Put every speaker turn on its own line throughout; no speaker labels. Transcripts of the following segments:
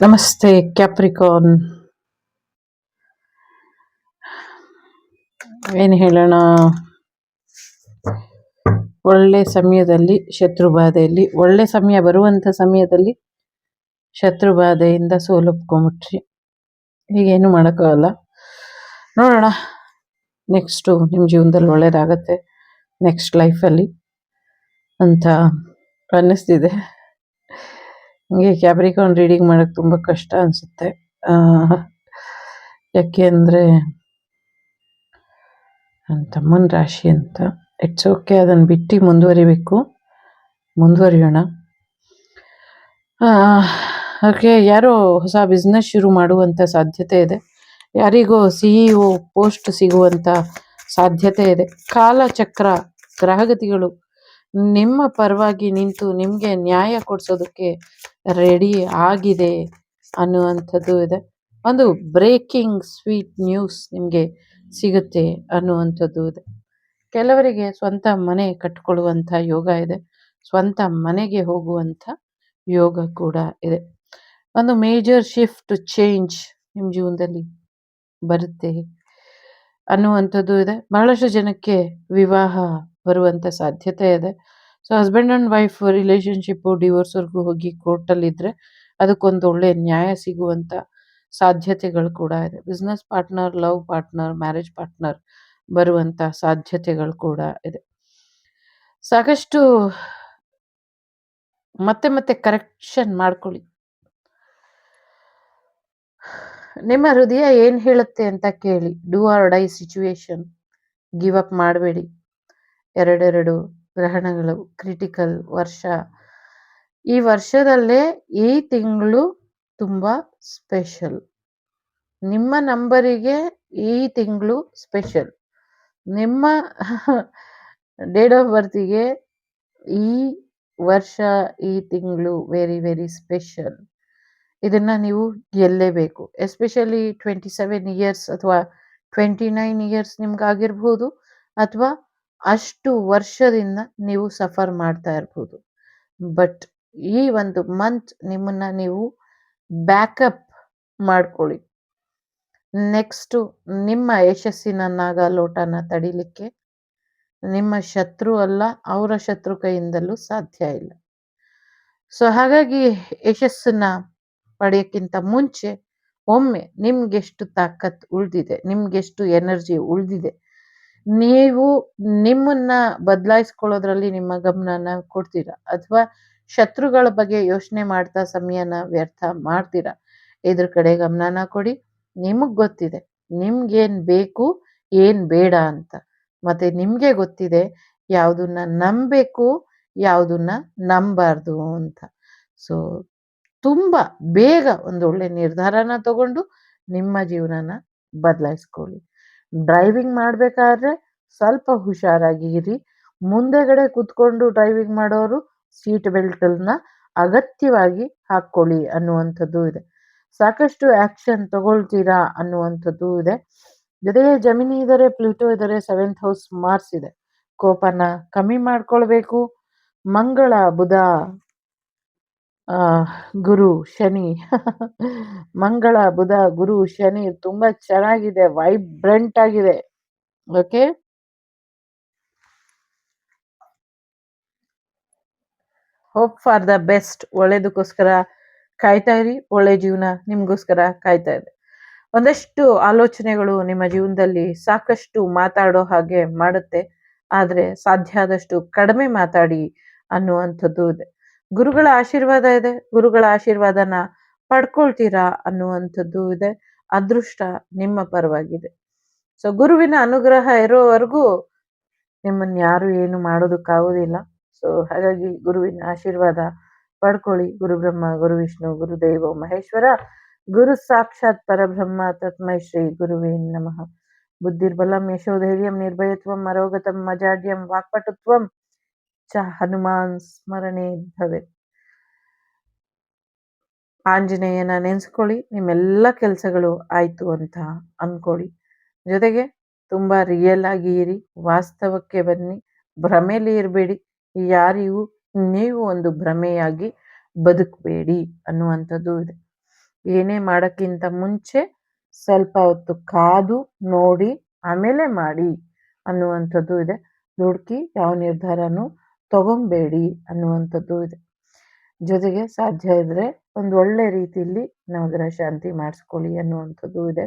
ನಮಸ್ತೆ ಕ್ಯಾಪ್ರಿಕಾನ್. ಏನು ಹೇಳೋಣ, ಒಳ್ಳೆ ಸಮಯದಲ್ಲಿ ಶತ್ರುಬಾಧೆಯಲ್ಲಿ, ಒಳ್ಳೆ ಸಮಯ ಬರುವಂಥ ಸಮಯದಲ್ಲಿ ಶತ್ರುಬಾಧೆಯಿಂದ ಸೋಲೊಪ್ಕೊಂಬಿಟ್ರಿ. ಈಗೇನು ಮಾಡೋಕ್ಕಾಗಲ್ಲ. ನೋಡೋಣ, ನೆಕ್ಸ್ಟು ನಿಮ್ಮ ಜೀವನದಲ್ಲಿ ಒಳ್ಳೇದಾಗತ್ತೆ ನೆಕ್ಸ್ಟ್ ಲೈಫಲ್ಲಿ ಅಂತ ಅನ್ನಿಸ್ತಿದೆ. ಹಂಗೆ ಕ್ಯಾಪ್ರಿಕಾನ್ ರೀಡಿಂಗ್ ಮಾಡೋಕ್ಕೆ ತುಂಬ ಕಷ್ಟ ಅನಿಸುತ್ತೆ. ಯಾಕೆ ಅಂದರೆ ನನ್ನ ತಮ್ಮನ ರಾಶಿ ಅಂತ. ಇಟ್ಸ್ ಓಕೆ, ಅದನ್ನು ಬಿಟ್ಟು ಮುಂದುವರಿಯೋಣ. ಓಕೆ, ಯಾರೋ ಹೊಸ ಬಿಸ್ನೆಸ್ ಶುರು ಮಾಡುವಂಥ ಸಾಧ್ಯತೆ ಇದೆ. ಯಾರಿಗೋ CEO ಪೋಸ್ಟ್ ಸಿಗುವಂಥ ಸಾಧ್ಯತೆ ಇದೆ. ಕಾಲಚಕ್ರ ಗ್ರಹಗತಿಗಳು ನಿಮ್ಮ ಪರವಾಗಿ ನಿಂತು ನಿಮಗೆ ನ್ಯಾಯ ಕೊಡಿಸೋದಕ್ಕೆ ರೆಡಿ ಆಗಿದೆ ಅನ್ನುವಂಥದ್ದು ಇದೆ. ಒಂದು ಬ್ರೇಕಿಂಗ್ ಸ್ವೀಟ್ ನ್ಯೂಸ್ ನಿಮಗೆ ಸಿಗುತ್ತೆ ಅನ್ನುವಂಥದ್ದು ಇದೆ. ಕೆಲವರಿಗೆ ಸ್ವಂತ ಮನೆ ಕಟ್ಕೊಳ್ಳುವಂಥ ಯೋಗ ಇದೆ. ಸ್ವಂತ ಮನೆಗೆ ಹೋಗುವಂಥ ಯೋಗ ಕೂಡ ಇದೆ. ಒಂದು ಮೇಜರ್ ಶಿಫ್ಟ್ ಚೇಂಜ್ ನಿಮ್ಮ ಜೀವನದಲ್ಲಿ ಬರುತ್ತೆ ಅನ್ನುವಂಥದ್ದು ಇದೆ. ಬಹಳಷ್ಟು ಜನಕ್ಕೆ ವಿವಾಹ ಬರುವಂಥ ಸಾಧ್ಯತೆ ಇದೆ. So husband and wife relationship ಡಿವೋರ್ಸ್ವರೆಗೂ ಹೋಗಿ ಕೋರ್ಟಲ್ಲಿದ್ದರೆ ಅದಕ್ಕೊಂದು ಒಳ್ಳೆ ನ್ಯಾಯ ಸಿಗುವಂಥ ಸಾಧ್ಯತೆಗಳು ಕೂಡ ಇದೆ. Business partner, love partner, marriage partner ಬರುವಂಥ ಸಾಧ್ಯತೆಗಳು ಕೂಡ ಇದೆ. ಸಾಕಷ್ಟು ಮತ್ತೆ ಕರೆಕ್ಷನ್ ಮಾಡ್ಕೊಳ್ಳಿ. ನಿಮ್ಮ ಹೃದಯ ಏನು ಹೇಳುತ್ತೆ ಅಂತ ಕೇಳಿ. Do or die situation, give up ಮಾಡಬೇಡಿ. ಎರಡೆರಡು ಗ್ರಹಣಗಳು, ಕ್ರಿಟಿಕಲ್ ವರ್ಷ. ಈ ವರ್ಷದಲ್ಲೇ ಈ ತಿಂಗಳು ತುಂಬ ಸ್ಪೆಷಲ್. ನಿಮ್ಮ ನಂಬರಿಗೆ ಈ ತಿಂಗಳು ಸ್ಪೆಷಲ್. ನಿಮ್ಮ ಡೇಟ್ ಆಫ್ ಬರ್ತಿಗೆ ಈ ವರ್ಷ, ಈ ತಿಂಗಳು ವೆರಿ ವೆರಿ ಸ್ಪೆಷಲ್. ಇದನ್ನು ನೀವು ಗೆಲ್ಲೇಬೇಕು. ಎಸ್ಪೆಷಲಿ 27 ಇಯರ್ಸ್ ಅಥವಾ 29 ಇಯರ್ಸ್ ನಿಮ್ಗಾಗಿರ್ಬೋದು, ಅಥವಾ ಅಷ್ಟು ವರ್ಷದಿಂದ ನೀವು ಸಫರ್ ಮಾಡ್ತಾ ಇರ್ಬೋದು. ಬಟ್ ಈ ಒಂದು ಮಂತ್ ನಿಮ್ಮನ್ನು ನೀವು ಬ್ಯಾಕಪ್ ಮಾಡ್ಕೊಳ್ಳಿ. ನೆಕ್ಸ್ಟು ನಿಮ್ಮ ಯಶಸ್ಸಿನ ನಾಗಾಲೋಟನ ತಡಿಲಿಕ್ಕೆ ನಿಮ್ಮ ಶತ್ರು ಅಲ್ಲ, ಅವರ ಶತ್ರು ಕೈಯಿಂದಲೂ ಸಾಧ್ಯ ಇಲ್ಲ. ಸೊ ಹಾಗಾಗಿ ಯಶಸ್ಸನ್ನ ಪಡೆಯೋಕ್ಕಿಂತ ಮುಂಚೆ ಒಮ್ಮೆ ನಿಮ್ಗೆಷ್ಟು ತಾಕತ್ ಉಳಿದಿದೆ, ನಿಮ್ಗೆಷ್ಟು ಎನರ್ಜಿ ಉಳಿದಿದೆ, ನೀವು ನಿಮ್ಮನ್ನ ಬದಲಾಯಿಸ್ಕೊಳ್ಳೋದ್ರಲ್ಲಿ ನಿಮ್ಮ ಗಮನನ ಕೊಡ್ತೀರಾ ಅಥವಾ ಶತ್ರುಗಳ ಬಗ್ಗೆ ಯೋಚನೆ ಮಾಡ್ತಾ ಸಮಯನ ವ್ಯರ್ಥ ಮಾಡ್ತೀರಾ? ಇದ್ರ ಕಡೆ ಗಮನನ ಕೊಡಿ. ನಿಮಗೆ ಗೊತ್ತಿದೆ ನಿಮ್ಗೇನು ಬೇಕು, ಏನು ಬೇಡ ಅಂತ. ಮತ್ತೆ ನಿಮಗೆ ಗೊತ್ತಿದೆ ಯಾವುದನ್ನ ನಂಬಬೇಕು, ಯಾವುದನ್ನ ನಂಬಾರ್ದು ಅಂತ. ಸೊ ತುಂಬ ಬೇಗ ಒಂದು ಒಳ್ಳೆ ನಿರ್ಧಾರನ ತಗೊಂಡು ನಿಮ್ಮ ಜೀವನನ ಬದಲಾಯಿಸ್ಕೊಳ್ಳಿ. ಡ್ರೈವಿಂಗ್ ಮಾಡಬೇಕಾದ್ರೆ ಸ್ವಲ್ಪ ಹುಷಾರಾಗಿ ಇರಿ. ಮುಂದೆಗಡೆ ಕೂತ್ಕೊಂಡು ಡ್ರೈವಿಂಗ್ ಮಾಡೋರು ಸೀಟ್ ಬೆಲ್ಟನ್ನ ಅಗತ್ಯವಾಗಿ ಹಾಕ್ಕೊಳ್ಳಿ ಅನ್ನುವಂಥದ್ದು ಇದೆ. ಸಾಕಷ್ಟು ಆ್ಯಕ್ಷನ್ ತಗೊಳ್ತೀರಾ ಅನ್ನುವಂಥದ್ದು ಇದೆ. ಜೊತೆಗೆ ಜಮಿನಿ ಇದ್ದಾರೆ, ಪ್ಲೂಟೋ ಇದ್ದಾರೆ, 7th ಹೌಸ್ ಮಾರ್ಸ್ ಇದೆ. ಕೋಪನ ಕಮ್ಮಿ ಮಾಡ್ಕೊಳ್ಬೇಕು. ಮಂಗಳ, ಬುಧ, ಗುರು, ಶನಿ ಮಂಗಳ, ಬುಧ, ಗುರು, ಶನಿ ತುಂಬಾ ಚೆನ್ನಾಗಿದೆ, ವೈಬ್ರೆಂಟ್ ಆಗಿದೆ. Okay, hope for the best. ಒಳ್ಳೇದಕ್ಕೋಸ್ಕರ ಕಾಯ್ತಾ ಇರಿ. ಒಳ್ಳೆ ಜೀವನ ನಿಮ್ಗೋಸ್ಕರ ಕಾಯ್ತಾ ಇದೆ. ಒಂದಷ್ಟು ಆಲೋಚನೆಗಳು ನಿಮ್ಮ ಜೀವನದಲ್ಲಿ ಸಾಕಷ್ಟು ಮಾತಾಡೋ ಹಾಗೆ ಮಾಡುತ್ತೆ, ಆದರೆ ಸಾಧ್ಯ ಆದಷ್ಟು ಕಡಿಮೆ ಮಾತಾಡಿ ಅನ್ನುವಂಥದ್ದು ಇದೆ. ಗುರುಗಳ ಆಶೀರ್ವಾದ ಇದೆ, ಗುರುಗಳ ಆಶೀರ್ವಾದನ ಪಡ್ಕೊಳ್ತೀರಾ ಅನ್ನುವಂಥದ್ದು ಇದೆ. ಅದೃಷ್ಟ ನಿಮ್ಮ ಪರವಾಗಿದೆ. ಸೊ ಗುರುವಿನ ಅನುಗ್ರಹ ಇರೋವರೆಗೂ ನಿಮ್ಮನ್ನು ಯಾರು ಏನು ಮಾಡೋದಕ್ಕಾಗೋದಿಲ್ಲ. ಸೊ ಹಾಗಾಗಿ ಗುರುವಿನ ಆಶೀರ್ವಾದ ಪಡ್ಕೊಳ್ಳಿ. ಗುರು ಬ್ರಹ್ಮ, ಗುರು ವಿಷ್ಣು, ಗುರುದೇವ ಮಹೇಶ್ವರ, ಗುರು ಸಾಕ್ಷಾತ್ ಪರಬ್ರಹ್ಮ, ತಸ್ಮೈ ಶ್ರೀ ಗುರುವೇ ನಮಃ. ಬುದ್ಧಿರ್ಬಲಂ ಯಶೋಧೈರ್ಯಂ ನಿರ್ಭಯತ್ವಂ ಅರೋಗತಂ ಅಜಾಡ್ಯಂ ವಾಕ್ಪಟುತ್ವಂ ಚ ಹನುಮಾನ್ ಸ್ಮರಣೆ ಭವೇತ್. ಆಂಜನೇಯನ ನೆನೆಸ್ಕೊಳ್ಳಿ, ನಿಮ್ಮೆಲ್ಲ ಕೆಲಸಗಳು ಆಯ್ತು ಅಂತ ಅನ್ಕೊಳ್ಳಿ. ಜೊತೆಗೆ ತುಂಬಾ ರಿಯಲ್ ಆಗಿ ಇರಿ, ವಾಸ್ತವಕ್ಕೆ ಬನ್ನಿ, ಭ್ರಮೆಯಲ್ಲಿ ಇರಬೇಡಿ. ಯಾರಿಗೂ ನೀವು ಒಂದು ಭ್ರಮೆಯಾಗಿ ಬದುಕಬೇಡಿ ಅನ್ನುವಂಥದ್ದು ಇದೆ. ಏನೇ ಮಾಡೋಕ್ಕಿಂತ ಮುಂಚೆ ಸ್ವಲ್ಪ ಹೊತ್ತು ಕಾದು ನೋಡಿ ಆಮೇಲೆ ಮಾಡಿ ಅನ್ನುವಂಥದ್ದು ಇದೆ. ದುಡುಕಿ ಯಾವ ನಿರ್ಧಾರನೂ ತಗೊಂಬೇಡಿ ಅನ್ನುವಂಥದ್ದು ಇದೆ. ಜೊತೆಗೆ ಸಾಧ್ಯ ಇದ್ರೆ ಒಂದು ಒಳ್ಳೆ ರೀತಿಯಲ್ಲಿ ನವಗ್ರಹ ಶಾಂತಿ ಮಾಡಿಸ್ಕೊಳ್ಳಿ ಅನ್ನುವಂಥದ್ದು ಇದೆ.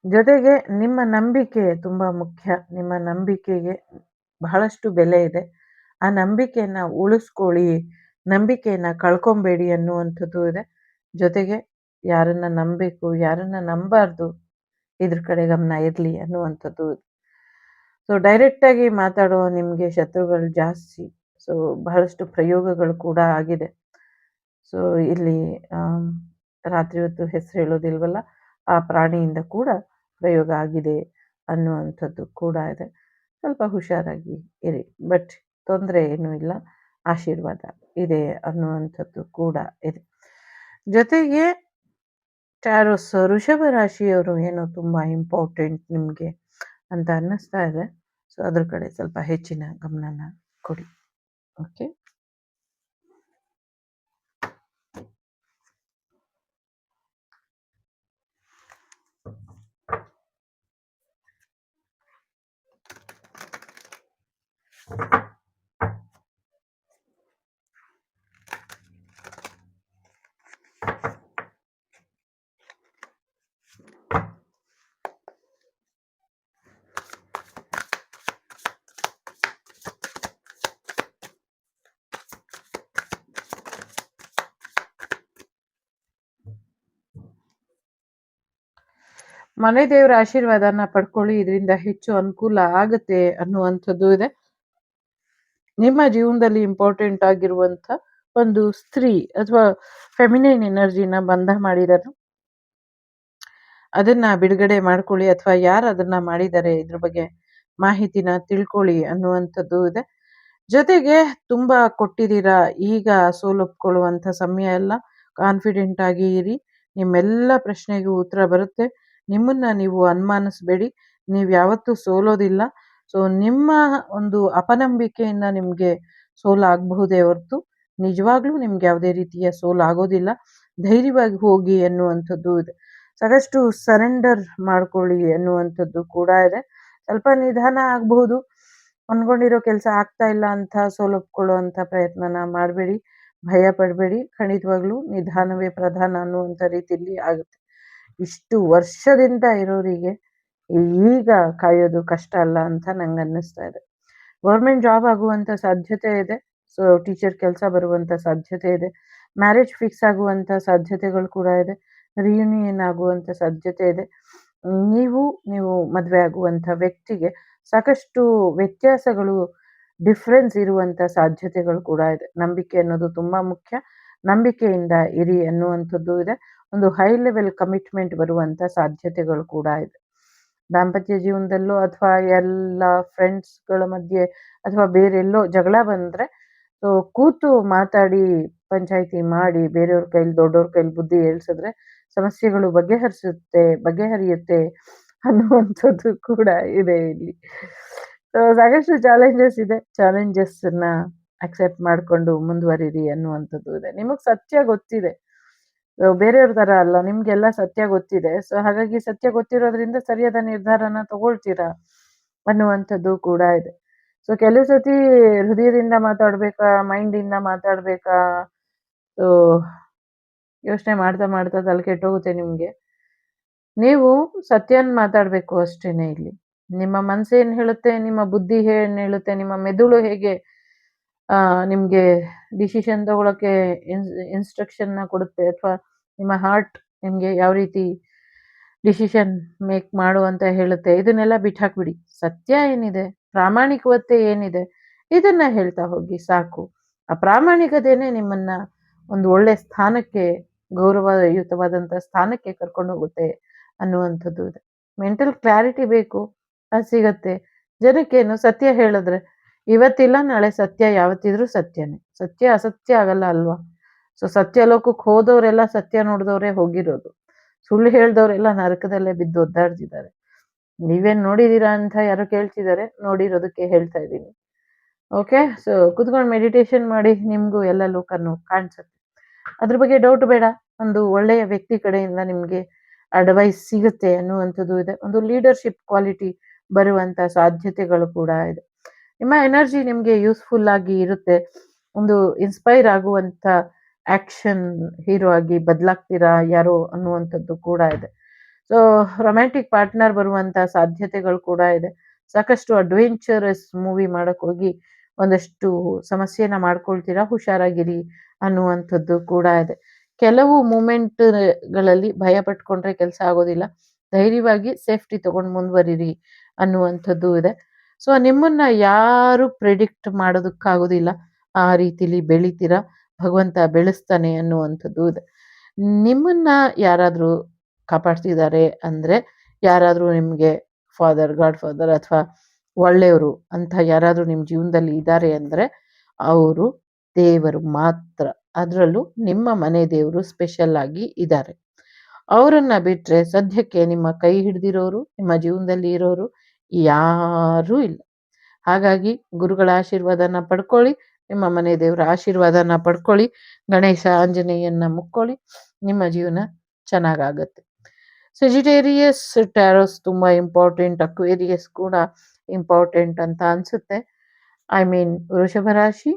ಜೊತೆಗೆ ನಿಮ್ಮ ನಂಬಿಕೆ ತುಂಬಾ ಮುಖ್ಯ. ನಿಮ್ಮ ನಂಬಿಕೆಗೆ ಬಹಳಷ್ಟು ಬೆಲೆ ಇದೆ. ಆ ನಂಬಿಕೆಯನ್ನ ಉಳಿಸ್ಕೊಳ್ಳಿ, ನಂಬಿಕೆಯನ್ನ ಕಳ್ಕೊಂಬೇಡಿ ಅನ್ನುವಂಥದ್ದು ಇದೆ. ಜೊತೆಗೆ ಯಾರನ್ನ ನಂಬಬೇಕು, ಯಾರನ್ನ ನಂಬಾರ್ದು, ಇದ್ರ ಕಡೆ ಗಮನ ಇರಲಿ ಅನ್ನುವಂಥದ್ದು ಇದೆ. ಸೊ ಡೈರೆಕ್ಟಾಗಿ ಮಾತಾಡೋ ನಿಮಗೆ ಶತ್ರುಗಳು ಜಾಸ್ತಿ. ಸೊ ಬಹಳಷ್ಟು ಪ್ರಯೋಗಗಳು ಕೂಡ ಆಗಿದೆ. ಸೊ ಇಲ್ಲಿ ರಾತ್ರಿ ಹೊತ್ತು ಹೆಸರು ಹೇಳೋದಿಲ್ವಲ್ಲ, ಆ ಪ್ರಾಣಿಯಿಂದ ಕೂಡ ಪ್ರಯೋಗ ಆಗಿದೆ ಅನ್ನುವಂಥದ್ದು ಕೂಡ ಇದೆ. ಸ್ವಲ್ಪ ಹುಷಾರಾಗಿ ಇರಿ, ಬಟ್ ತೊಂದರೆ ಏನೂ ಇಲ್ಲ, ಆಶೀರ್ವಾದ ಇದೆ ಅನ್ನುವಂಥದ್ದು ಕೂಡ ಇದೆ. ಜೊತೆಗೆ ಟ್ಯಾರೋಸ್ ವೃಷಭ ರಾಶಿಯವರು ಏನೋ ತುಂಬ ಇಂಪಾರ್ಟೆಂಟ್ ನಿಮಗೆ ಅಂತ ಅನ್ನಿಸ್ತಾ ಇದೆ. ಸೊ ಅದ್ರ ಕಡೆ ಸ್ವಲ್ಪ ಹೆಚ್ಚಿನ ಗಮನನ ಕೊಡಿ. ಓಕೆ, ಮನೆ ದೇವರ ಆಶೀರ್ವಾದನ ಪಡ್ಕೊಳ್ಳಿ, ಇದರಿಂದ ಹೆಚ್ಚು ಅನುಕೂಲ ಆಗುತ್ತೆ ಅನ್ನುವಂಥದ್ದು ಇದೆ. ನಿಮ್ಮ ಜೀವನದಲ್ಲಿ ಇಂಪಾರ್ಟೆಂಟ್ ಆಗಿರುವಂಥ ಒಂದು ಸ್ತ್ರೀ ಅಥವಾ ಫೆಮಿನೈನ್ ಎನರ್ಜಿನ ಬಂಧ ಮಾಡಿದರು, ಅದನ್ನ ಬಿಡುಗಡೆ ಮಾಡ್ಕೊಳ್ಳಿ, ಅಥವಾ ಯಾರು ಅದನ್ನ ಮಾಡಿದ್ದಾರೆ ಇದ್ರ ಬಗ್ಗೆ ಮಾಹಿತಿನ ತಿಳ್ಕೊಳ್ಳಿ ಅನ್ನುವಂಥದ್ದು ಇದೆ. ಜೊತೆಗೆ ತುಂಬಾ ಕೊಟ್ಟಿದ್ದೀರಾ, ಈಗ ಸೋಲೊಪ್ಕೊಳ್ಳುವಂಥ ಸಮಯ ಎಲ್ಲ. ಕಾನ್ಫಿಡೆಂಟ್ ಆಗಿ ಇರಿ, ನಿಮ್ಮೆಲ್ಲ ಪ್ರಶ್ನೆಗೂ ಉತ್ತರ ಬರುತ್ತೆ. ನಿಮ್ಮನ್ನ ನೀವು ಅನುಮಾನಿಸ್ಬೇಡಿ, ನೀವು ಯಾವತ್ತೂ ಸೋಲೋದಿಲ್ಲ. ಸೊ ನಿಮ್ಮ ಒಂದು ಅಪನಂಬಿಕೆಯಿಂದ ನಿಮಗೆ ಸೋಲಾಗಬಹುದೇ ಹೊರತು ನಿಜವಾಗ್ಲೂ ನಿಮ್ಗೆ ಯಾವುದೇ ರೀತಿಯ ಸೋಲಾಗೋದಿಲ್ಲ. ಧೈರ್ಯವಾಗಿ ಹೋಗಿ ಅನ್ನುವಂಥದ್ದು ಇದೆ. ಸಾಕಷ್ಟು ಸರೆಂಡರ್ ಮಾಡ್ಕೊಳ್ಳಿ ಅನ್ನುವಂಥದ್ದು ಕೂಡ ಇದೆ. ಸ್ವಲ್ಪ ನಿಧಾನ ಆಗಬಹುದು, ಅನ್ಕೊಂಡಿರೋ ಕೆಲಸ ಆಗ್ತಾ ಇಲ್ಲ ಅಂತ ಸೋಲೊಪ್ಕೊಳ್ಳುವಂಥ ಪ್ರಯತ್ನನ ಮಾಡಬೇಡಿ, ಭಯ ಪಡಬೇಡಿ. ಖಂಡಿತವಾಗ್ಲೂ ನಿಧಾನವೇ ಪ್ರಧಾನ ಅನ್ನುವಂಥ ರೀತಿಯಲ್ಲಿ ಆಗುತ್ತೆ. ಇಷ್ಟು ವರ್ಷದಿಂದ ಇರೋರಿಗೆ ಈಗ ಕಾಯೋದು ಕಷ್ಟ ಅಲ್ಲ ಅಂತ ನಂಗೆ ಅನ್ನಿಸ್ತಾ ಇದೆ. ಗೌರ್ಮೆಂಟ್ ಜಾಬ್ ಆಗುವಂಥ ಸಾಧ್ಯತೆ ಇದೆ. ಸೊ ಟೀಚರ್ ಕೆಲಸ ಬರುವಂಥ ಸಾಧ್ಯತೆ ಇದೆ. ಮ್ಯಾರೇಜ್ ಫಿಕ್ಸ್ ಆಗುವಂಥ ಸಾಧ್ಯತೆಗಳು ಕೂಡ ಇದೆ. ರಿಯೂನಿಯನ್ ಆಗುವಂಥ ಸಾಧ್ಯತೆ ಇದೆ. ನೀವು ಮದುವೆ ಆಗುವಂಥ ವ್ಯಕ್ತಿಗೆ ಸಾಕಷ್ಟು ವ್ಯತ್ಯಾಸಗಳು, ಡಿಫ್ರೆನ್ಸ್ ಇರುವಂಥ ಸಾಧ್ಯತೆಗಳು ಕೂಡ ಇದೆ. ನಂಬಿಕೆ ಅನ್ನೋದು ತುಂಬ ಮುಖ್ಯ. ನಂಬಿಕೆಯಿಂದ ಇರಿ ಅನ್ನುವಂಥದ್ದು ಇದೆ. ಒಂದು ಹೈ ಲೆವೆಲ್ ಕಮಿಟ್ಮೆಂಟ್ ಬರುವಂಥ ಸಾಧ್ಯತೆಗಳು ಕೂಡ ಇದೆ. ದಾಂಪತ್ಯ ಜೀವನದಲ್ಲೋ ಅಥವಾ ಎಲ್ಲ ಫ್ರೆಂಡ್ಸ್ಗಳ ಮಧ್ಯೆ ಅಥವಾ ಬೇರೆಲ್ಲೋ ಜಗಳ ಬಂದರೆ ಸೊ ಕೂತು ಮಾತಾಡಿ ಪಂಚಾಯಿತಿ ಮಾಡಿ ಬೇರೆಯವ್ರ ಕೈಲಿ, ದೊಡ್ಡವ್ರ ಕೈಲಿ ಬುದ್ಧಿ ಹೇಳ್ಸಿದ್ರೆ ಸಮಸ್ಯೆಗಳು ಬಗೆಹರಿಯುತ್ತೆ ಅನ್ನುವಂಥದ್ದು ಕೂಡ ಇದೆ ಇಲ್ಲಿ. ಸೊ ಸಾಕಷ್ಟು ಚಾಲೆಂಜಸ್ ಇದೆ. ಚಾಲೆಂಜಸ್ನ ಅಕ್ಸೆಪ್ಟ್ ಮಾಡಿಕೊಂಡು ಮುಂದುವರಿರಿ ಅನ್ನುವಂಥದ್ದು ಇದೆ. ನಿಮಗೆ ಸತ್ಯ ಗೊತ್ತಿದೆ, ಬೇರೆಯವ್ರ ಥರ ಅಲ್ಲ, ನಿಮಗೆಲ್ಲ ಸತ್ಯ ಗೊತ್ತಿದೆ. ಸೊ ಹಾಗಾಗಿ ಸತ್ಯ ಗೊತ್ತಿರೋದ್ರಿಂದ ಸರಿಯಾದ ನಿರ್ಧಾರನ ತಗೊಳ್ತೀರಾ ಅನ್ನುವಂಥದ್ದು ಕೂಡ ಇದೆ. ಸೊ ಕೆಲವು ಸತಿ ಹೃದಯದಿಂದ ಮಾತಾಡ್ಬೇಕಾ, ಮೈಂಡಿಂದ ಮಾತಾಡ್ಬೇಕಾ, ಸೊ ಯೋಚನೆ ಮಾಡ್ತಾ ಮಾಡ್ತಾ ತಲೆ ಕೆಟ್ಟೋಗುತ್ತೆ ನಿಮಗೆ. ನೀವು ಸತ್ಯನ ಮಾತಾಡಬೇಕು ಅಷ್ಟೇನೆ. ಇಲ್ಲಿ ನಿಮ್ಮ ಮನಸ್ಸೇನು ಹೇಳುತ್ತೆ, ನಿಮ್ಮ ಬುದ್ಧಿ ಏನು ಹೇಳುತ್ತೆ, ನಿಮ್ಮ ಮೆದುಳು ಹೇಗೆ ನಿಮಗೆ ಡಿಸಿಷನ್ ತಗೊಳಕ್ಕೆ ಇನ್ಸ್ಟ್ರಕ್ಷನ್ನ ಕೊಡುತ್ತೆ, ಅಥವಾ ನಿಮ್ಮ ಹಾರ್ಟ್ ನಿಮಗೆ ಯಾವ ರೀತಿ ಡಿಸಿಷನ್ ಮೇಕ್ ಮಾಡು ಅಂತ ಹೇಳುತ್ತೆ, ಇದನ್ನೆಲ್ಲ ಬಿಟ್ಟಾಕ್ಬಿಡಿ. ಸತ್ಯ ಏನಿದೆ, ಪ್ರಾಮಾಣಿಕತೆ ಏನಿದೆ, ಇದನ್ನ ಹೇಳ್ತಾ ಹೋಗಿ ಸಾಕು. ಆ ಪ್ರಾಮಾಣಿಕತೆನೇ ನಿಮ್ಮನ್ನ ಒಂದು ಒಳ್ಳೆ ಸ್ಥಾನಕ್ಕೆ, ಗೌರವಯುತವಾದಂಥ ಸ್ಥಾನಕ್ಕೆ ಕರ್ಕೊಂಡು ಹೋಗುತ್ತೆ ಅನ್ನುವಂಥದ್ದು ಇದೆ. ಮೆಂಟಲ್ ಕ್ಲಾರಿಟಿ ಬೇಕು, ಅದು ಸಿಗತ್ತೆ. ಜನಕ್ಕೇನು ಸತ್ಯ ಹೇಳಿದ್ರೆ ಇವತ್ತಿಲ್ಲ ನಾಳೆ ಸತ್ಯ ಯಾವತ್ತಿದ್ರೂ ಸತ್ಯನೇ. ಸತ್ಯ ಅಸತ್ಯ ಆಗಲ್ಲ ಅಲ್ವಾ? ಸೊ ಸತ್ಯ ಲೋಕಕ್ಕೆ ಹೋದವರೆಲ್ಲ ಸತ್ಯ ನೋಡಿದವರೇ ಹೋಗಿರೋದು. ಸುಳ್ಳು ಹೇಳ್ದವರೆಲ್ಲ ನರಕದಲ್ಲೇ ಬಿದ್ದು ಒದ್ದಾಡ್ತಿದ್ದಾರೆ. ನೀವೇನ್ ನೋಡಿದೀರಾ ಅಂತ ಯಾರೋ ಕೇಳ್ತಿದ್ದಾರೆ, ನೋಡಿರೋದಕ್ಕೆ ಹೇಳ್ತಾ ಇದ್ದೀನಿ. ಓಕೆ, ಸೊ ಕುತ್ಕೊಂಡು ಮೆಡಿಟೇಷನ್ ಮಾಡಿ, ನಿಮಗೂ ಎಲ್ಲ ಲೋಕನೂ ಕಾಣಿಸುತ್ತೆ. ಅದ್ರ ಬಗ್ಗೆ ಡೌಟ್ ಬೇಡ. ಒಂದು ಒಳ್ಳೆಯ ವ್ಯಕ್ತಿ ಕಡೆಯಿಂದ ನಿಮ್ಗೆ ಅಡ್ವೈಸ್ ಸಿಗುತ್ತೆ ಅನ್ನುವಂಥದ್ದು ಇದೆ. ಒಂದು ಲೀಡರ್‌ಶಿಪ್ ಕ್ವಾಲಿಟಿ ಬರುವಂತ ಸಾಧ್ಯತೆಗಳು ಕೂಡ ಇದೆ. ನಿಮ್ಮ ಎನರ್ಜಿ ನಿಮ್ಗೆ ಯೂಸ್‌ಫುಲ್ ಆಗಿ ಇರುತ್ತೆ. ಒಂದು ಇನ್‌ಸ್ಪೈರ್ ಆಗುವಂತ ಆಕ್ಷನ್ ಹೀರೋ ಆಗಿ ಬದಲಾಗ್ತೀರಾ ಯಾರೋ ಅನ್ನುವಂಥದ್ದು ಕೂಡ ಇದೆ. ಸೊ ರೊಮ್ಯಾಂಟಿಕ್ ಪಾರ್ಟ್ನರ್ ಬರುವಂತ ಸಾಧ್ಯತೆಗಳು ಕೂಡ ಇದೆ. ಸಾಕಷ್ಟು ಅಡ್ವೆಂಚರಸ್ ಮೂವಿ ಮಾಡಕ್ ಹೋಗಿ ಒಂದಷ್ಟು ಸಮಸ್ಯೆನ ಮಾಡ್ಕೊಳ್ತೀರಾ, ಹುಷಾರಾಗಿರಿ ಅನ್ನುವಂಥದ್ದು ಕೂಡ ಇದೆ. ಕೆಲವು ಮೂಮೆಂಟ್‌ಗಳಲ್ಲಿ ಭಯ ಪಟ್ಕೊಂಡ್ರೆ ಕೆಲಸ ಆಗೋದಿಲ್ಲ. ಧೈರ್ಯವಾಗಿ ಸೇಫ್ಟಿ ತಗೊಂಡು ಮುಂದುವರಿರಿ ಅನ್ನುವಂಥದ್ದು ಇದೆ. ಸೊ ನಿಮ್ಮನ್ನ ಯಾರು ಪ್ರಿಡಿಕ್ಟ್ ಮಾಡೋದಕ್ಕಾಗೋದಿಲ್ಲ. ಆ ರೀತಿಲಿ ಬೆಳಿತೀರಾ, ಭಗವಂತ ಬೆಳೆಸ್ತಾನೆ ಅನ್ನುವಂಥದ್ದು ಇದೆ. ನಿಮ್ಮನ್ನ ಯಾರಾದ್ರೂ ಕಾಪಾಡ್ತಿದ್ದಾರೆ ಅಂದ್ರೆ, ಯಾರಾದ್ರೂ ನಿಮ್ಗೆ ಫಾದರ್, ಗಾಡ್ ಫಾದರ್ ಅಥವಾ ಒಳ್ಳೆಯವರು ಅಂತ ಯಾರಾದ್ರೂ ನಿಮ್ ಜೀವನದಲ್ಲಿ ಇದ್ದಾರೆ ಅಂದ್ರೆ, ಅವರು ದೇವರು ಮಾತ್ರ. ಅದ್ರಲ್ಲೂ ನಿಮ್ಮ ಮನೆ ದೇವರು ಸ್ಪೆಷಲ್ ಆಗಿ ಇದ್ದಾರೆ. ಅವರನ್ನ ಬಿಟ್ರೆ ಸದ್ಯಕ್ಕೆ ನಿಮ್ಮ ಕೈ ಹಿಡ್ದಿರೋರು, ನಿಮ್ಮ ಜೀವನದಲ್ಲಿ ಇರೋರು ಯಾರೂ ಇಲ್ಲ. ಹಾಗಾಗಿ ಗುರುಗಳ ಆಶೀರ್ವಾದನ ಪಡ್ಕೊಳ್ಳಿ, ನಿಮ್ಮ ಮನೆ ದೇವರ ಆಶೀರ್ವಾದನ ಪಡ್ಕೊಳ್ಳಿ, ಗಣೇಶ ಆಂಜನೇಯನ್ನ ಮುಕ್ಕೊಳ್ಳಿ, ನಿಮ್ಮ ಜೀವನ ಚೆನ್ನಾಗಾಗತ್ತೆ. ಸೆಜಿಟೇರಿಯಸ್ ಟ್ಯಾರೋಸ್ ತುಂಬಾ ಇಂಪಾರ್ಟೆಂಟ್, ಅಕ್ವೇರಿಯಸ್ ಕೂಡ ಇಂಪಾರ್ಟೆಂಟ್ ಅಂತ ಅನ್ಸುತ್ತೆ. ಐ ಮೀನ್ ವೃಷಭ ರಾಶಿ,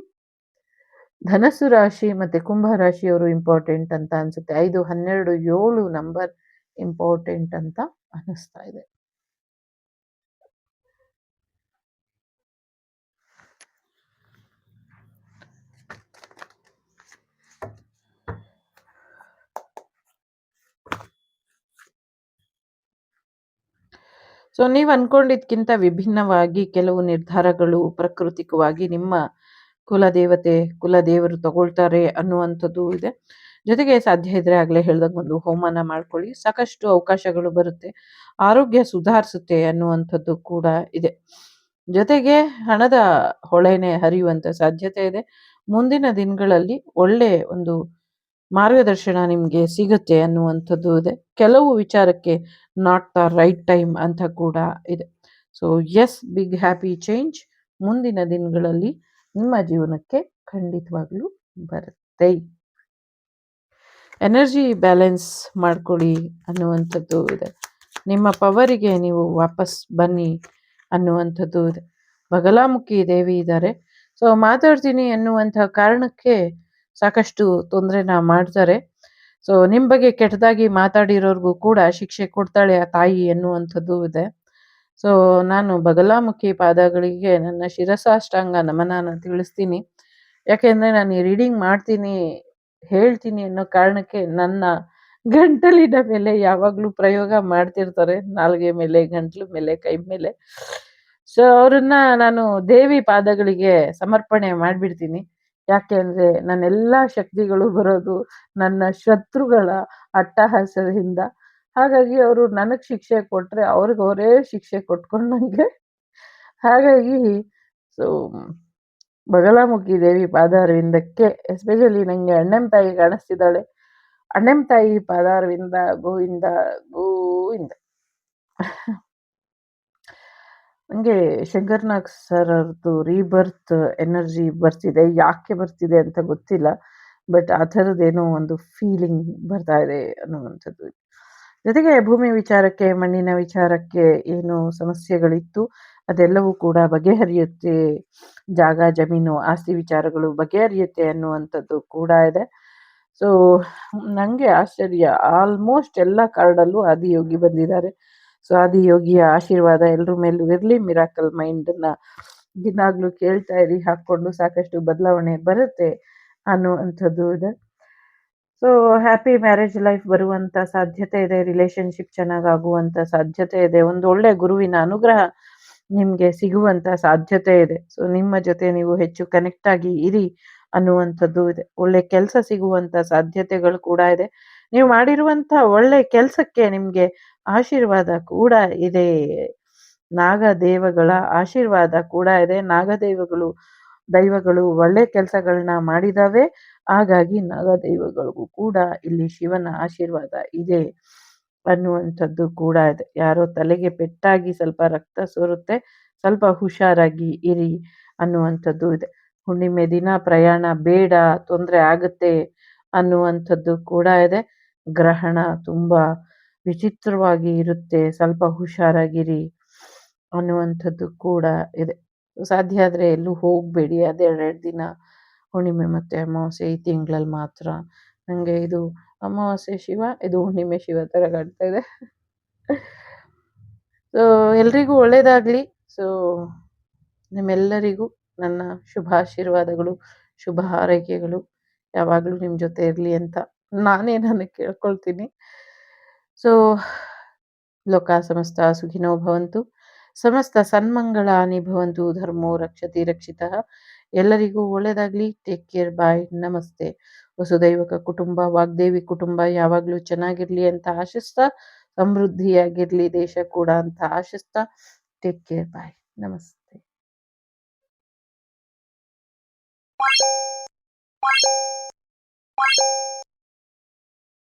ಧನಸ್ಸು ರಾಶಿ ಮತ್ತೆ ಕುಂಭ ರಾಶಿಯವರು ಇಂಪಾರ್ಟೆಂಟ್ ಅಂತ ಅನ್ಸುತ್ತೆ. 5, 12, 7 ನಂಬರ್ ಇಂಪಾರ್ಟೆಂಟ್ ಅಂತ ಅನಿಸ್ತಾ ಇದೆ. ಸೊ ನೀವು ಅನ್ಕೊಂಡಿದ್ಕಿಂತ ವಿಭಿನ್ನವಾಗಿ ಕೆಲವು ನಿರ್ಧಾರಗಳು ಪ್ರಾಕೃತಿಕವಾಗಿ ನಿಮ್ಮ ಕುಲದೇವತೆ, ಕುಲದೇವರು ತಗೊಳ್ತಾರೆ ಅನ್ನುವಂಥದ್ದು ಇದೆ. ಜೊತೆಗೆ ಸಾಧ್ಯ ಇದ್ರೆ ಆಗ್ಲೇ ಹೇಳ್ದಂಗೆ ಒಂದು ಹೋಮನ ಮಾಡ್ಕೊಳ್ಳಿ, ಸಾಕಷ್ಟು ಅವಕಾಶಗಳು ಬರುತ್ತೆ, ಆರೋಗ್ಯ ಸುಧಾರಿಸುತ್ತೆ ಅನ್ನುವಂಥದ್ದು ಕೂಡ ಇದೆ. ಜೊತೆಗೆ ಹಣದ ಹೊಳೆನೆ ಹರಿಯುವಂತ ಸಾಧ್ಯತೆ ಇದೆ. ಮುಂದಿನ ದಿನಗಳಲ್ಲಿ ಒಳ್ಳೆ ಒಂದು ಮಾರ್ಗದರ್ಶನ ನಿಮ್ಗೆ ಸಿಗುತ್ತೆ ಅನ್ನುವಂಥದ್ದು ಇದೆ. ಕೆಲವು ವಿಚಾರಕ್ಕೆ ನಾಟ್ ದ ರೈಟ್ ಟೈಮ್ ಅಂತ ಕೂಡ ಇದೆ. So yes, big happy change ಮುಂದಿನ ದಿನಗಳಲ್ಲಿ ನಿಮ್ಮ ಜೀವನಕ್ಕೆ ಖಂಡಿತವಾಗ್ಲೂ ಬರುತ್ತೆ. ಎನರ್ಜಿ ಬ್ಯಾಲೆನ್ಸ್ ಮಾಡ್ಕೊಳ್ಳಿ ಅನ್ನುವಂಥದ್ದು ಇದೆ. ನಿಮ್ಮ ಪವರಿಗೆ ನೀವು ವಾಪಸ್ ಬನ್ನಿ ಅನ್ನುವಂಥದ್ದು ಇದೆ. ಬಗಲಾಮುಖಿ ದೇವಿ ಇದ್ದಾರೆ. ಸೊ ಮಾತಾಡ್ತೀನಿ ಅನ್ನುವಂಥ ಕಾರಣಕ್ಕೆ ಸಾಕಷ್ಟು ತೊಂದರೆನ ಮಾಡ್ತಾರೆ. ಸೊ ನಿಮ್ಮ ಬಗ್ಗೆ ಕೆಟ್ಟದಾಗಿ ಮಾತಾಡಿರೋರ್ಗೂ ಕೂಡ ಶಿಕ್ಷೆ ಕೊಡ್ತಾಳೆ ಆ ತಾಯಿ ಎನ್ನುವಂಥದ್ದು ಇದೆ. ಸೊ ನಾನು ಬಗಲಾಮುಖಿ ಪಾದಗಳಿಗೆ ನನ್ನ ಶಿರಸಾಷ್ಟಾಂಗ ನಮನನ ತಿಳಿಸ್ತೀನಿ. ಯಾಕೆಂದ್ರೆ ನಾನು ಈ ರೀಡಿಂಗ್ ಮಾಡ್ತೀನಿ, ಹೇಳ್ತೀನಿ ಅನ್ನೋ ಕಾರಣಕ್ಕೆ ನನ್ನ ಗಂಟಲಿನ ಮೇಲೆ ಯಾವಾಗಲೂ ಪ್ರಯೋಗ ಮಾಡ್ತಿರ್ತಾರೆ, ನಾಲ್ಗೆ ಮೇಲೆ, ಗಂಟ್ಲು ಮೇಲೆ, ಕೈ ಮೇಲೆ. ಸೊ ಅವ್ರನ್ನ ನಾನು ದೇವಿ ಪಾದಗಳಿಗೆ ಸಮರ್ಪಣೆ ಮಾಡ್ಬಿಡ್ತೀನಿ. ಯಾಕೆ ಅಂದ್ರೆ ನನ್ನೆಲ್ಲ ಶಕ್ತಿಗಳು ಬರೋದು ನನ್ನ ಶತ್ರುಗಳ ಅಟ್ಟಹಾಸದಿಂದ. ಹಾಗಾಗಿ ಅವರು ನನಗ್ ಶಿಕ್ಷೆ ಕೊಟ್ರೆ ಅವ್ರಿಗೆ ಅವರೇ ಶಿಕ್ಷೆ ಕೊಟ್ಕೊಂಡಂಗೆ. ಹಾಗಾಗಿ ಸೊ ಬಗಲಾಮುಖಿ ದೇವಿ ಪಾದಾರವಿಂದಕ್ಕೆ ಎಸ್ಪೆಷಲಿ ನಂಗೆ ಅಣ್ಣಂ ತಾಯಿ ಕಾಣಿಸ್ತಿದ್ದಾಳೆ. ಅಣ್ಣಂ ತಾಯಿ ಪಾದಾರವಿಂದ ಗೋವಿಂದ ಗೋವಿಂದ. ನಂಗೆ ಶಂಕರ್ನಾಗ್ ಸರ್ ಅವ್ರದ್ದು ರೀಬರ್ತ್ ಎನರ್ಜಿ ಬರ್ತಿದೆ. ಯಾಕೆ ಬರ್ತಿದೆ ಅಂತ ಗೊತ್ತಿಲ್ಲ, ಬಟ್ ಆ ಥರದ್ದೇನೋ ಒಂದು ಫೀಲಿಂಗ್ ಬರ್ತಾ ಇದೆ ಅನ್ನುವಂಥದ್ದು. ಜೊತೆಗೆ ಭೂಮಿ ವಿಚಾರಕ್ಕೆ, ಮಣ್ಣಿನ ವಿಚಾರಕ್ಕೆ ಏನು ಸಮಸ್ಯೆಗಳಿತ್ತು ಅದೆಲ್ಲವೂ ಕೂಡ ಬಗೆಹರಿಯುತ್ತೆ. ಜಾಗ, ಜಮೀನು, ಆಸ್ತಿ ವಿಚಾರಗಳು ಬಗೆಹರಿಯುತ್ತೆ ಅನ್ನುವಂಥದ್ದು ಕೂಡ ಇದೆ. ಸೊ ನಂಗೆ ಆಶ್ಚರ್ಯ, ಆಲ್ಮೋಸ್ಟ್ ಎಲ್ಲ ಕಾರ್ಡಲ್ಲೂ ಆದಿಯೋಗಿ ಬಂದಿದ್ದಾರೆ. ಸೊ ಆದಿಯೋಗಿಯ ಆಶೀರ್ವಾದ ಎಲ್ರ ಮೇಲೂ ಇರಲಿ. ಮಿರಾಕಲ್ ಮೈಂಡನ್ನ ದಿನಾಗ್ಲೂ ಕೇಳ್ತಾ ಇರಿ, ಹಾಕ್ಕೊಂಡು ಸಾಕಷ್ಟು ಬದಲಾವಣೆ ಬರುತ್ತೆ ಅನ್ನುವಂಥದ್ದು ಇದೆ. ಸೊ ಹ್ಯಾಪಿ ಮ್ಯಾರೇಜ್ ಲೈಫ್ ಬರುವಂತ ಸಾಧ್ಯತೆ ಇದೆ. ರಿಲೇಶನ್ಶಿಪ್ ಚೆನ್ನಾಗಾಗುವಂತ ಸಾಧ್ಯತೆ ಇದೆ. ಒಂದು ಒಳ್ಳೆ ಗುರುವಿನ ಅನುಗ್ರಹ ನಿಮ್ಗೆ ಸಿಗುವಂತ ಸಾಧ್ಯತೆ ಇದೆ. ಸೊ ನಿಮ್ಮ ಜೊತೆ ನೀವು ಹೆಚ್ಚು ಕನೆಕ್ಟ್ ಆಗಿ ಇರಿ ಅನ್ನುವಂಥದ್ದು ಇದೆ. ಒಳ್ಳೆ ಕೆಲಸ ಸಿಗುವಂತ ಸಾಧ್ಯತೆಗಳು ಕೂಡ ಇದೆ. ನೀವು ಮಾಡಿರುವಂತ ಒಳ್ಳೆ ಕೆಲಸಕ್ಕೆ ನಿಮ್ಗೆ ಆಶೀರ್ವಾದ ಕೂಡ ಇದೆ. ನಾಗದೇವಗಳ ಆಶೀರ್ವಾದ ಕೂಡ ಇದೆ. ದೈವಗಳು ಒಳ್ಳೆ ಕೆಲಸಗಳನ್ನ ಮಾಡಿದಾವೆ. ಹಾಗಾಗಿ ನಾಗದೈವಗಳಿಗೂ ಕೂಡ ಇಲ್ಲಿ ಶಿವನ ಆಶೀರ್ವಾದ ಇದೆ ಅನ್ನುವಂಥದ್ದು ಕೂಡ ಇದೆ. ಯಾರೋ ತಲೆಗೆ ಪೆಟ್ಟಾಗಿ ಸ್ವಲ್ಪ ರಕ್ತ ಸೋರುತ್ತೆ, ಸ್ವಲ್ಪ ಹುಷಾರಾಗಿ ಇರಿ ಅನ್ನುವಂಥದ್ದು ಇದೆ. ಹುಣ್ಣಿಮೆ ದಿನ ಪ್ರಯಾಣ ಬೇಡ, ತೊಂದರೆ ಆಗುತ್ತೆ ಅನ್ನುವಂಥದ್ದು ಕೂಡ ಇದೆ. ಗ್ರಹಣ ತುಂಬಾ ವಿಚಿತ್ರವಾಗಿ ಇರುತ್ತೆ, ಸ್ವಲ್ಪ ಹುಷಾರಾಗಿರಿ ಅನ್ನುವಂಥದ್ದು ಕೂಡ ಇದೆ. ಸಾಧ್ಯ ಆದ್ರೆ ಎಲ್ಲೂ ಹೋಗ್ಬೇಡಿ, ಅದೆರಡೆರಡು ದಿನ ಹುಣ್ಣಿಮೆ ಮತ್ತೆ ಅಮಾವಾಸ್ಯೆ ಈ ತಿಂಗಳಲ್ಲಿ ಮಾತ್ರ. ನಂಗೆ ಇದು ಅಮಾವಾಸ್ಯೆ ಶಿವ, ಇದು ಹುಣ್ಣಿಮೆ ಶಿವ ತರ ಕಾಣ್ತಾ ಇದೆ. ಸೊ ಎಲ್ರಿಗೂ ಒಳ್ಳೇದಾಗ್ಲಿ. ಸೊ ನಿಮ್ಮೆಲ್ಲರಿಗೂ ನನ್ನ ಶುಭಾಶೀರ್ವಾದಗಳು, ಶುಭ ಹಾರೈಕೆಗಳು ಯಾವಾಗಲೂ ನಿಮ್ಮ ಜೊತೆ ಇರಲಿ ಅಂತ ನಾನೇ ನನಗೆ ಕೇಳ್ಕೊಳ್ತೀನಿ. ಸೊ ಲೋಕ ಸಮಸ್ತ ಸುಖಿನೋ ಭವಂತು, ಸಮಸ್ತ ಸನ್ಮಂಗಳಾನಿ ಭವಂತು, ಧರ್ಮೋ ರಕ್ಷತಿ ರಕ್ಷಿತಃ. ಎಲ್ಲರಿಗೂ ಒಳ್ಳೇದಾಗ್ಲಿ. ಟೇಕ್ ಕೇರ್, ಬಾಯ್, ನಮಸ್ತೆ. ವಸುದೈವಕ ಕುಟುಂಬ, ವಾಗ್ದೇವಿ ಕುಟುಂಬ ಯಾವಾಗಲೂ ಚೆನ್ನಾಗಿರ್ಲಿ ಅಂತ ಆಶಿಸ್ತಾ, ಸಮೃದ್ಧಿಯಾಗಿರ್ಲಿ ದೇಶ ಕೂಡ ಅಂತ ಆಶಿಸ್ತಾ, ಟೇಕ್ ಕೇರ್, ಬಾಯ್, ನಮಸ್ತೆ.